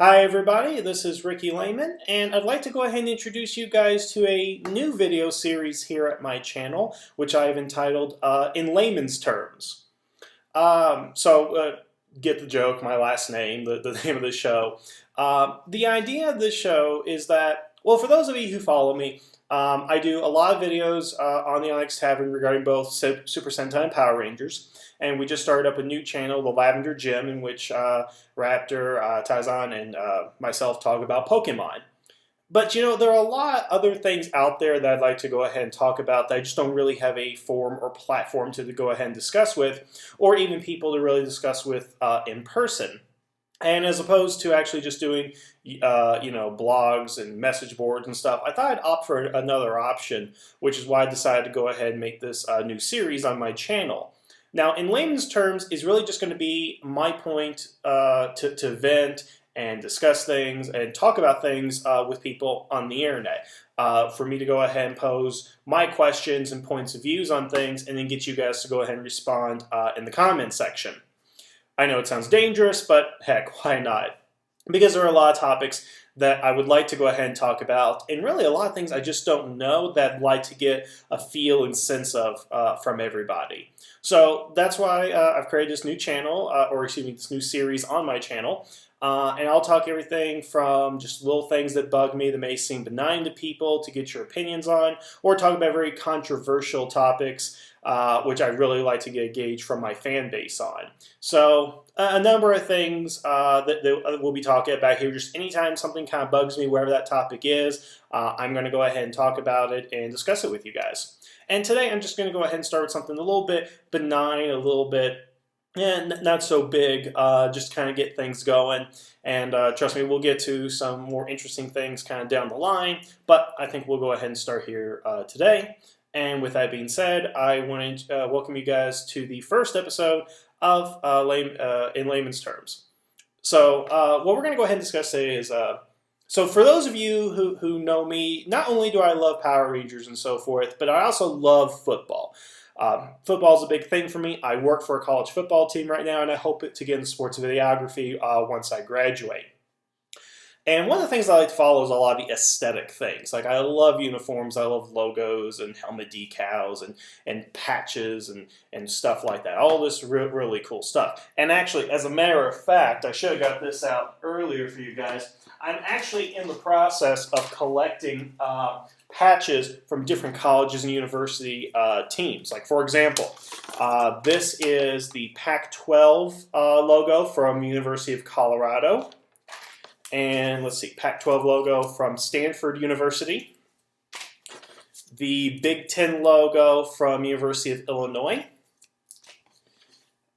Hi everybody, this is Rickey Layman, and I'd like to go ahead and introduce you guys to a new video series here at my channel, which I've entitled In Layman's Terms. Get the joke, my last name, the name of the show. The idea of this show is that, well, for those of you who follow me, I do a lot of videos on the Onyx Tavern regarding both Super Sentai and Power Rangers. And we just started up a new channel, the Lavender Gym, in which Raptor, Taizan, and myself talk about Pokemon. But you know, there are a lot of other things out there that I'd like to go ahead and talk about that I just don't really have a forum or platform to go ahead and discuss with, or even people to really discuss with in person. And as opposed to actually just doing, blogs and message boards and stuff, I thought I'd opt for another option, which is why I decided to go ahead and make this new series on my channel. Now, In Layman's Terms is really just going to be my point to vent and discuss things and talk about things with people on the internet. For me to go ahead and pose my questions and points of views on things and then get you guys to go ahead and respond in the comment section. I know it sounds dangerous, but heck, why not? Because there are a lot of topics that I would like to go ahead and talk about, and really a lot of things I just don't know that I'd like to get a feel and sense of from everybody. So that's why I've created this new channel, this new series on my channel. And I'll talk everything from just little things that bug me that may seem benign to people to get your opinions on, or talk about very controversial topics, which I'd really like to get a gauge from my fan base on. So a number of things that we'll be talking about here. Just anytime something kind of bugs me, wherever that topic is, I'm going to go ahead and talk about it and discuss it with you guys. And today I'm just going to go ahead and start with something a little bit benign, a little bit not so big, just kind of get things going. And trust me, we'll get to some more interesting things kind of down the line. But I think we'll go ahead and start here today. And with that being said, I want to welcome you guys to the first episode of In Layman's Terms. So what we're going to go ahead and discuss today is, so for those of you who know me, not only do I love Power Rangers and so forth, but I also love football. Football is a big thing for me. I work for a college football team right now, and I hope to get into sports videography once I graduate. And one of the things I like to follow is a lot of the aesthetic things. Like I love uniforms, I love logos and helmet decals and patches and stuff like that. All this really cool stuff. And actually, as a matter of fact, I should have got this out earlier for you guys. I'm actually in the process of collecting patches from different colleges and university teams. Like for example, this is the Pac-12 logo from University of Colorado. And let's see, Pac-12 logo from Stanford University. The Big Ten logo from University of Illinois.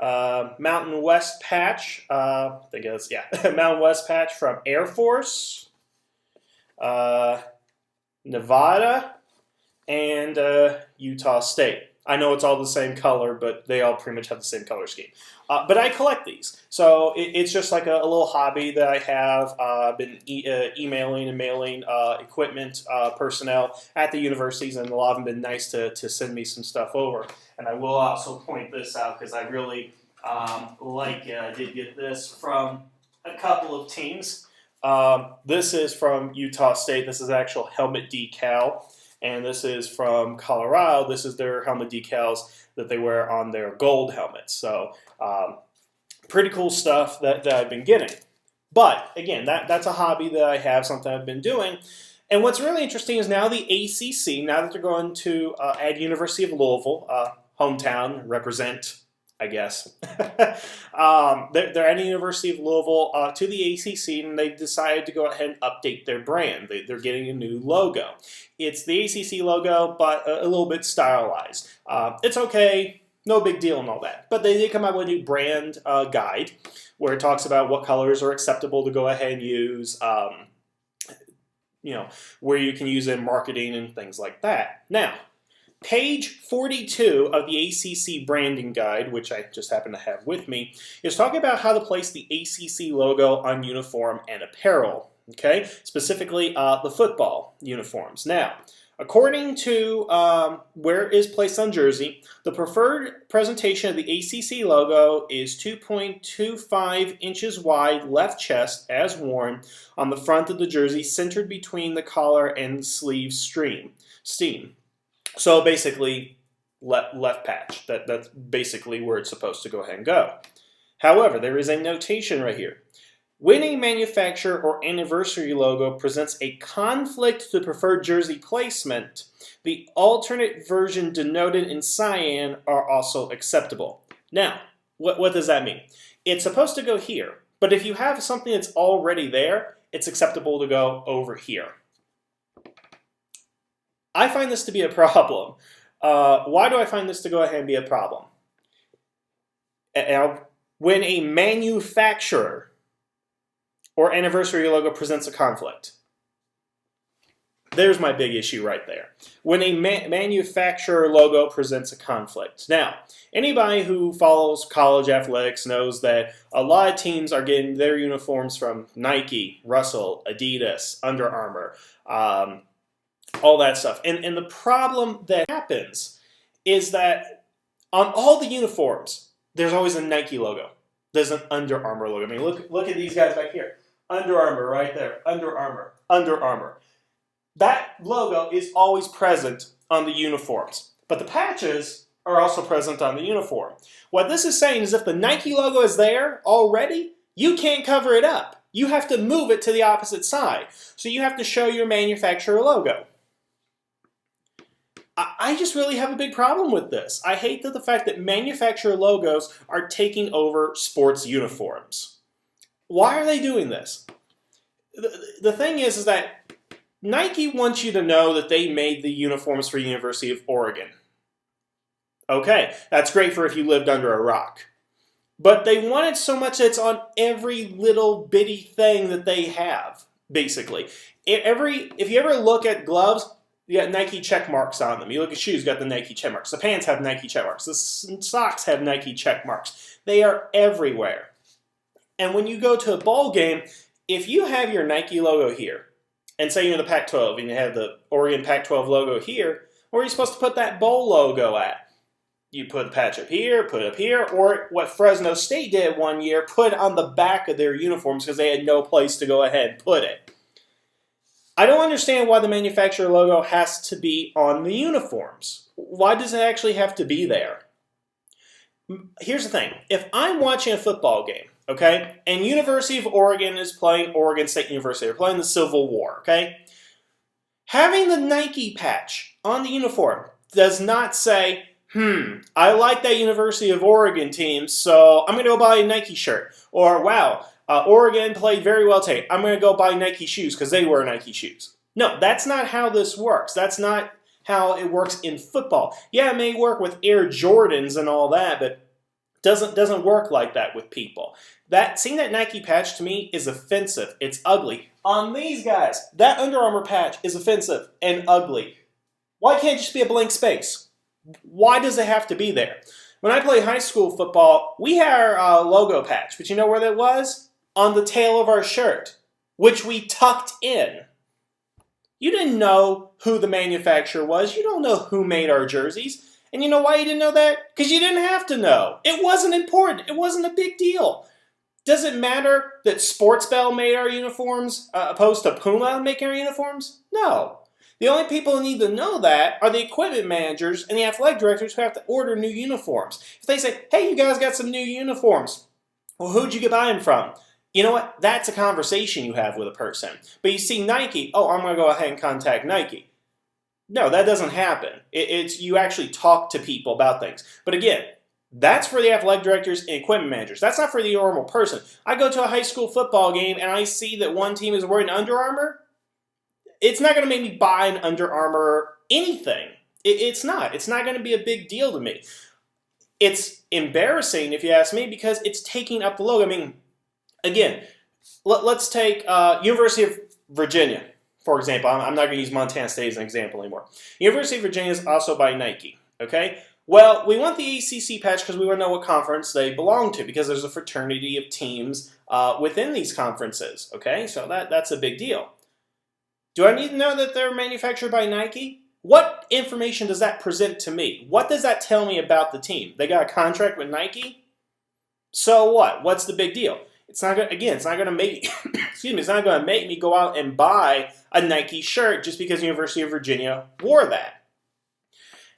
Mountain West patch, Mountain West patch from Air Force, Nevada, and Utah State. I know it's all the same color, but they all pretty much have the same color scheme. But I collect these. So it's just like a little hobby that I have. Been emailing and mailing equipment personnel at the universities, and a lot of them have been nice to send me some stuff over. And I will also point this out because I really I did get this from a couple of teams. This is from Utah State. This is actual helmet decal. And this is from Colorado. This is their helmet decals that they wear on their gold helmets. So pretty cool stuff that I've been getting. But again, that's a hobby that I have, something I've been doing. And what's really interesting is now the ACC, now that they're going to add University of Louisville, hometown, represent, I guess. They're adding University of Louisville to the ACC, and they decided to go ahead and update their brand. They're getting a new logo. It's the ACC logo, but a little bit stylized. It's okay, no big deal and all that. But they did come out with a new brand guide where it talks about what colors are acceptable to go ahead and use, where you can use it in marketing and things like that. Now, page 42 of the ACC branding guide, which I just happen to have with me, is talking about how to place the ACC logo on uniform and apparel, okay? Specifically, the football uniforms. Now, According to where it is placed on jersey, the preferred presentation of the ACC logo is 2.25 inches wide left chest as worn on the front of the jersey, centered between the collar and the sleeve seam. So basically, left patch. That's basically where it's supposed to go ahead and go. However, there is a notation right here. When a manufacturer or anniversary logo presents a conflict to the preferred jersey placement, the alternate version denoted in cyan are also acceptable. Now, what does that mean? It's supposed to go here, but if you have something that's already there, it's acceptable to go over here. I find this to be a problem. Why do I find this to go ahead and be a problem? Now, when a manufacturer or anniversary logo presents a conflict. There's my big issue right there. When a manufacturer logo presents a conflict. Now, anybody who follows college athletics knows that a lot of teams are getting their uniforms from Nike, Russell, Adidas, Under Armour, all that stuff. And the problem that happens is that on all the uniforms, there's always a Nike logo. There's an Under Armour logo. I mean, look at these guys back here. Under Armour right there. Under Armour. Under Armour. That logo is always present on the uniforms. But the patches are also present on the uniform. What this is saying is if the Nike logo is there already, you can't cover it up. You have to move it to the opposite side. So you have to show your manufacturer logo. I just really have a big problem with this. I hate the fact that manufacturer logos are taking over sports uniforms. Why are they doing this? The thing is that Nike wants you to know that they made the uniforms for University of Oregon. Okay, that's great for if you lived under a rock. But they want it so much that it's on every little bitty thing that they have, basically. If you ever look at gloves, you got Nike check marks on them. You look at shoes, got the Nike check marks. The pants have Nike check marks. The socks have Nike check marks. They are everywhere. And when you go to a ball game, if you have your Nike logo here, and say you're in the Pac-12 and you have the Oregon Pac-12 logo here, where are you supposed to put that bowl logo at? You put the patch up here, put it up here, or what Fresno State did one year, put it on the back of their uniforms because they had no place to go ahead and put it. I don't understand why the manufacturer logo has to be on the uniforms. Why does it actually have to be there? Here's the thing. If I'm watching a football game, okay, and University of Oregon is playing Oregon State University, they're playing the Civil War, okay, having the Nike patch on the uniform does not say, I like that University of Oregon team, so I'm going to go buy a Nike shirt. Or, wow, Oregon played very well today. I'm going to go buy Nike shoes because they wear Nike shoes. No, that's not how this works. That's not how it works in football. Yeah, it may work with Air Jordans and all that, but doesn't work like that with people. Seeing that Nike patch to me is offensive. It's ugly. On these guys, that Under Armour patch is offensive and ugly. Why can't it just be a blank space? Why does it have to be there? When I played high school football, we had our logo patch, but you know where that was? On the tail of our shirt, which we tucked in. You didn't know who the manufacturer was. You don't know who made our jerseys. And you know why you didn't know that? Because you didn't have to know. It wasn't important. It wasn't a big deal. Does it matter that Sports Bell made our uniforms opposed to Puma making our uniforms? No. The only people who need to know that are the equipment managers and the athletic directors who have to order new uniforms. If they say, hey, you guys got some new uniforms, well, who'd you buy them from? You know what? That's a conversation you have with a person. But you see Nike, oh, I'm going to go ahead and contact Nike. No, that doesn't happen. It's you actually talk to people about things. But again, that's for the athletic directors and equipment managers. That's not for the normal person. I go to a high school football game and I see that one team is wearing Under Armour. It's not going to make me buy an Under Armour anything. It's not. It's not going to be a big deal to me. It's embarrassing, if you ask me, because it's taking up the logo. I mean, again, let's take University of Virginia, for example. I'm not going to use Montana State as an example anymore. University of Virginia is also by Nike, okay? Well, we want the ACC patch because we want to know what conference they belong to because there's a fraternity of teams within these conferences, okay? So that's a big deal. Do I need to know that they're manufactured by Nike? What information does that present to me? What does that tell me about the team? They got a contract with Nike? So what? What's the big deal? It's not going. Again, it's not going to make. Excuse me. It's not going to make me go out and buy a Nike shirt just because the University of Virginia wore that.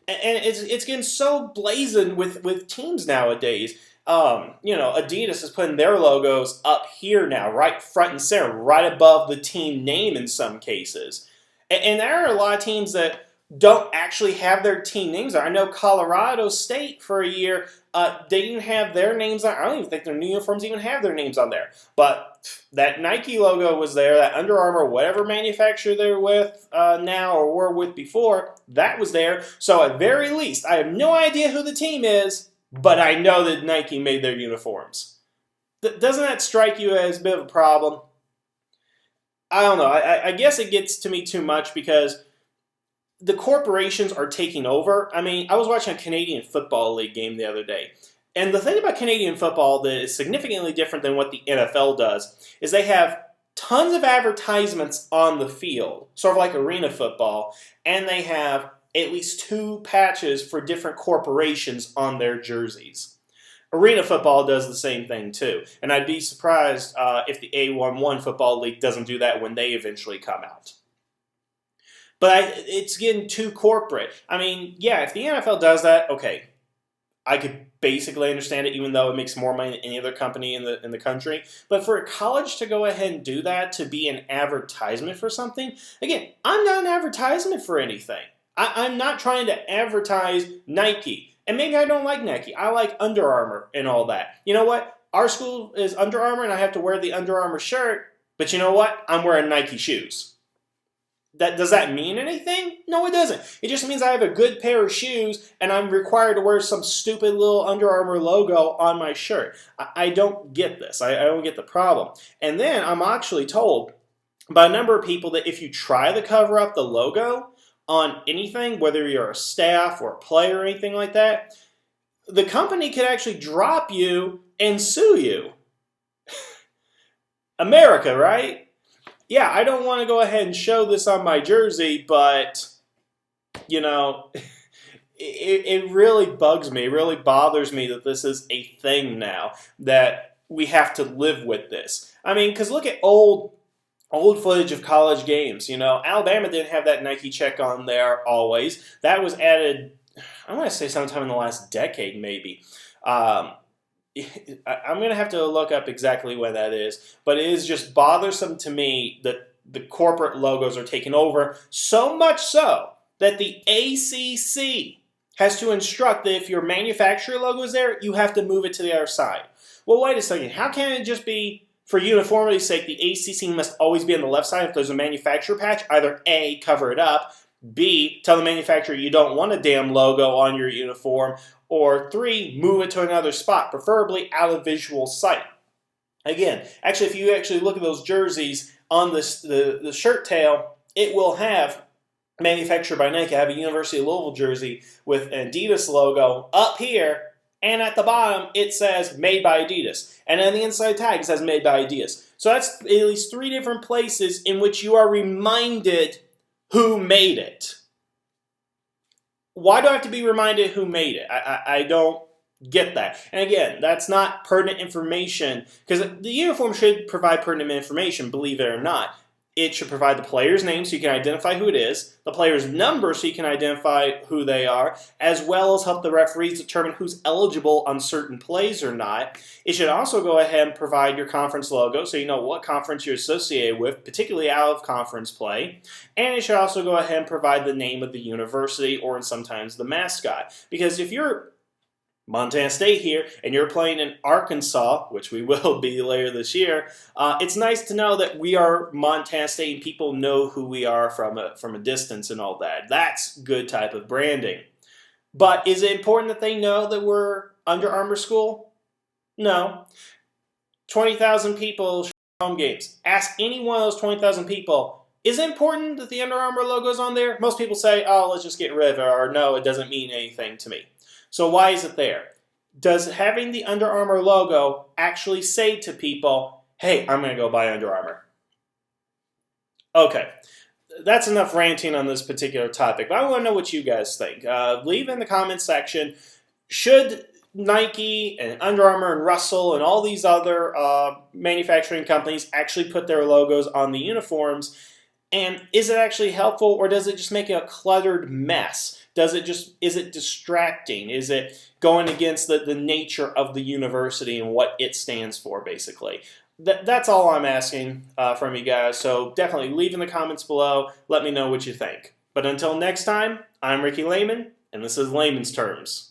And it's getting so blazoned with teams nowadays. Adidas is putting their logos up here now, right front and center, right above the team name in some cases. And there are a lot of teams that don't actually have their team names on. I know Colorado State for a year, they didn't have their names on. I don't even think their new uniforms even have their names on there. But that Nike logo was there, that Under Armour, whatever manufacturer they're with now or were with before, that was there. So at very least, I have no idea who the team is, but I know that Nike made their uniforms. Doesn't that strike you as a bit of a problem? I don't know. I guess it gets to me too much because the corporations are taking over. I mean, I was watching a Canadian Football League game the other day. And the thing about Canadian football that is significantly different than what the NFL does is they have tons of advertisements on the field, sort of like arena football, and they have at least 2 patches for different corporations on their jerseys. Arena football does the same thing too. And I'd be surprised if the A11 Football League doesn't do that when they eventually come out. But it's getting too corporate. I mean, yeah, if the NFL does that, okay, I could basically understand it, even though it makes more money than any other company in the country. But for a college to go ahead and do that, to be an advertisement for something, again, I'm not an advertisement for anything. I'm not trying to advertise Nike. And maybe I don't like Nike. I like Under Armour and all that. You know what? Our school is Under Armour, and I have to wear the Under Armour shirt. But you know what? I'm wearing Nike shoes. Does that mean anything? No, it doesn't. It just means I have a good pair of shoes and I'm required to wear some stupid little Under Armour logo on my shirt. I don't get this. I don't get the problem. And then I'm actually told by a number of people that if you try to cover up the logo on anything, whether you're a staff or a player or anything like that, the company could actually drop you and sue you. America, right? Yeah, I don't want to go ahead and show this on my jersey, but, it really bugs me. It really bothers me that this is a thing now, that we have to live with this. I mean, because look at old footage of college games. Alabama didn't have that Nike check on there always. That was added, I want to say sometime in the last decade, maybe. I'm going to have to look up exactly when that is, but it is just bothersome to me that the corporate logos are taking over, so much so that the ACC has to instruct that if your manufacturer logo is there, you have to move it to the other side. Well, wait a second. How can it just be, for uniformity's sake, the ACC must always be on the left side if there's a manufacturer patch? Either A, cover it up, B, tell the manufacturer you don't want a damn logo on your uniform, or 3, move it to another spot, preferably out of visual sight. Again, actually, if you actually look at those jerseys on the shirt tail, it will have manufactured by Nike. I have a University of Louisville jersey with an Adidas logo up here, and at the bottom it says made by Adidas. And on the inside tag it says made by Adidas. So that's at least 3 different places in which you are reminded who made it. Why do I have to be reminded who made it? I don't get that. And again, that's not pertinent information, because the uniform should provide pertinent information, believe it or not. It should provide the player's name so you can identify who it is, the player's number so you can identify who they are, as well as help the referees determine who's eligible on certain plays or not. It should also go ahead and provide your conference logo so you know what conference you're associated with, particularly out of conference play. And it should also go ahead and provide the name of the university or sometimes the mascot. Because if you're Montana State here, and you're playing in Arkansas, which we will be later this year, it's nice to know that we are Montana State and people know who we are from a distance and all that. That's good type of branding. But is it important that they know that we're Under Armour school? No. 20,000 people show home games. Ask any one of those 20,000 people, is it important that the Under Armour logo is on there? Most people say, oh, let's just get rid of it, or no, it doesn't mean anything to me. So why is it there? Does having the Under Armour logo actually say to people, hey, I'm going to go buy Under Armour? Okay. that's enough ranting on this particular topic. But I want to know what you guys think. Leave in the comments section. Should Nike and Under Armour and Russell and all these other manufacturing companies actually put their logos on the uniforms? And is it actually helpful, or does it just make it a cluttered mess? Is it distracting? Is it going against the nature of the university and what it stands for, basically? That's all I'm asking from you guys. So definitely leave in the comments below. Let me know what you think. But until next time, I'm Rickey Layman, and this is Layman's Terms.